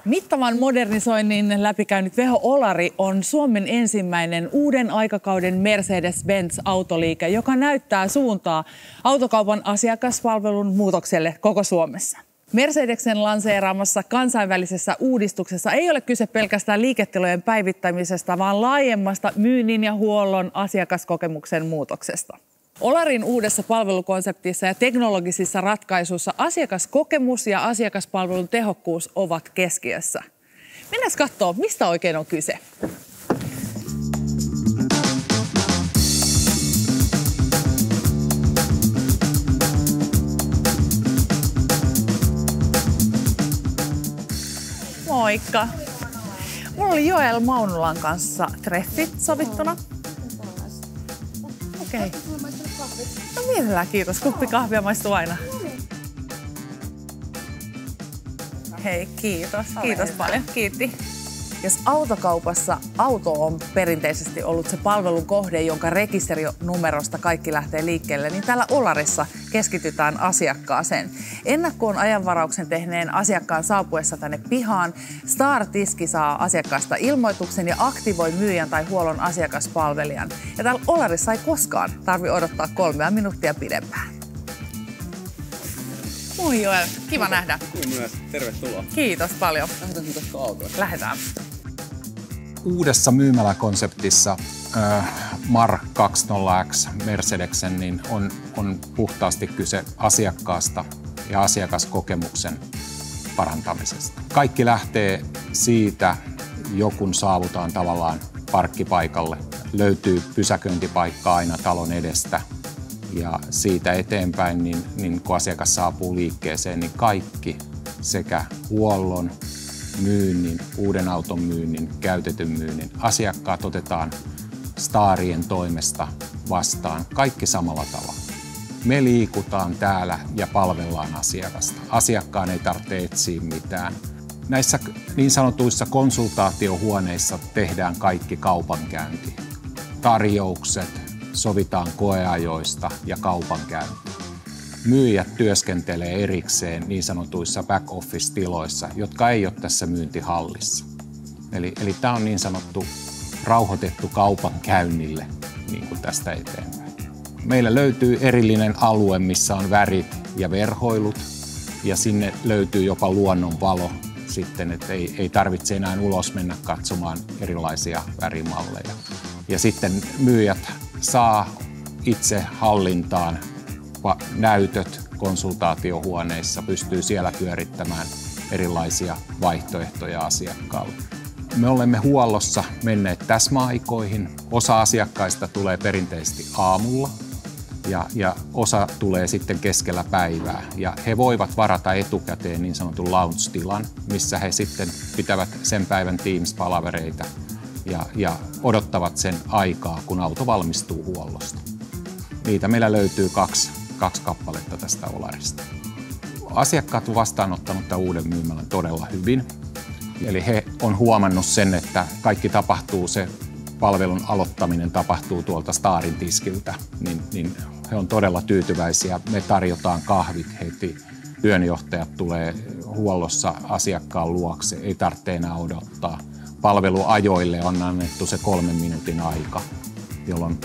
Mittavan modernisoinnin läpikäynyt Veho Olari on Suomen ensimmäinen uuden aikakauden Mercedes-Benz-autoliike, joka näyttää suuntaa autokaupan asiakaspalvelun muutokselle koko Suomessa. Mercedesen lanseeraamassa kansainvälisessä uudistuksessa ei ole kyse pelkästään liiketilojen päivittämisestä, vaan laajemmasta myynnin ja huollon asiakaskokemuksen muutoksesta. Olarin uudessa palvelukonseptissa ja teknologisissa ratkaisuissa asiakaskokemus ja asiakaspalvelun tehokkuus ovat keskiössä. Mennään katsomaan, mistä oikein on kyse. Moikka! Mulla oli Joel Maunulan kanssa treffit sovittuna. Okei. No mielellään kiitos. Kuppi kahvia maistuu aina. Hei, kiitos. Kiitos paljon. Kiitti. Jos autokaupassa auto on perinteisesti ollut se palvelun kohde, jonka rekisterinumerosta kaikki lähtee liikkeelle, niin täällä Olarissa keskitytään asiakkaaseen. Ennakkoon ajanvarauksen tehneen asiakkaan saapuessa tänne pihaan Star-tiski saa asiakkaasta ilmoituksen ja aktivoi myyjän tai huollon asiakaspalvelijan. Ja täällä Olarissa ei koskaan tarvitse odottaa 3 minuuttia pidempään. Moi Joel, kiva nähdä. Myös, tervetuloa. Kiitos paljon. Lähdetään tästä autoa. Lähdetään. Uudessa myymäläkonseptissa Mark 20X Mercedesen niin on puhtaasti kyse asiakkaasta ja asiakaskokemuksen parantamisesta. Kaikki lähtee siitä, kun saavutaan tavallaan parkkipaikalle. Löytyy pysäköintipaikka aina talon edestä. Ja siitä eteenpäin, niin kun asiakas saapuu liikkeeseen, niin kaikki sekä huollon, myynnin, uuden auton myynnin, käytetyn myynnin, asiakkaat otetaan Starien toimesta vastaan, kaikki samalla tavalla. Me liikutaan täällä ja palvellaan asiakasta. Asiakkaan ei tarvitse etsiä mitään. Näissä niin sanotuissa konsultaatiohuoneissa tehdään kaikki kaupankäynti. Tarjoukset, sovitaan koeajoista ja kaupankäynti. Myyjät työskentelee erikseen niin sanotuissa back-office-tiloissa, jotka ei ole tässä myyntihallissa. Eli tämä on niin sanottu rauhoitettu kaupankäynnille niin kuin tästä eteenpäin. Meillä löytyy erillinen alue, missä on värit ja verhoilut, ja sinne löytyy jopa luonnonvalo sitten, että ei tarvitse enää ulos mennä katsomaan erilaisia värimalleja. Ja sitten myyjät saa itse hallintaan näytöt konsultaatiohuoneissa, pystyy siellä pyörittämään erilaisia vaihtoehtoja asiakkaalle. Me olemme huollossa menneet täsmäaikoihin. Osa asiakkaista tulee perinteisesti aamulla ja osa tulee sitten keskellä päivää. Ja he voivat varata etukäteen niin sanotun lounge-tilan, missä he sitten pitävät sen päivän Teams-palavereita ja odottavat sen aikaa, kun auto valmistuu huollosta. Niitä meillä löytyy kaksi kappaletta tästä Olarista. Asiakkaat ovat vastaanottanut tämän uuden myymälän todella hyvin. Eli he on huomannut sen, että kaikki tapahtuu, se palvelun aloittaminen tapahtuu tuolta Starin tiskiltä, niin he on todella tyytyväisiä. Me tarjotaan kahvit heti. Työnjohtajat tulee huollossa asiakkaan luokse, ei tarvitse enää odottaa. Palveluajoille on annettu se 3 minuutin aika, jolloin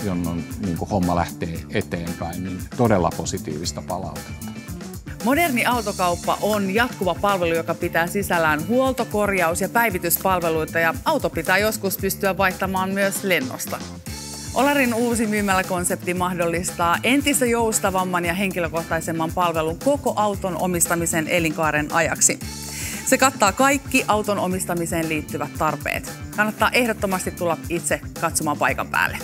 niin kuin homma lähtee eteenpäin, niin todella positiivista palautetta. Moderni autokauppa on jatkuva palvelu, joka pitää sisällään huolto-, korjaus- ja päivityspalveluita, ja auto pitää joskus pystyä vaihtamaan myös lennosta. Olarin uusi myymäläkonsepti mahdollistaa entistä joustavamman ja henkilökohtaisemman palvelun koko auton omistamisen elinkaaren ajaksi. Se kattaa kaikki auton omistamiseen liittyvät tarpeet. Kannattaa ehdottomasti tulla itse katsomaan paikan päälle.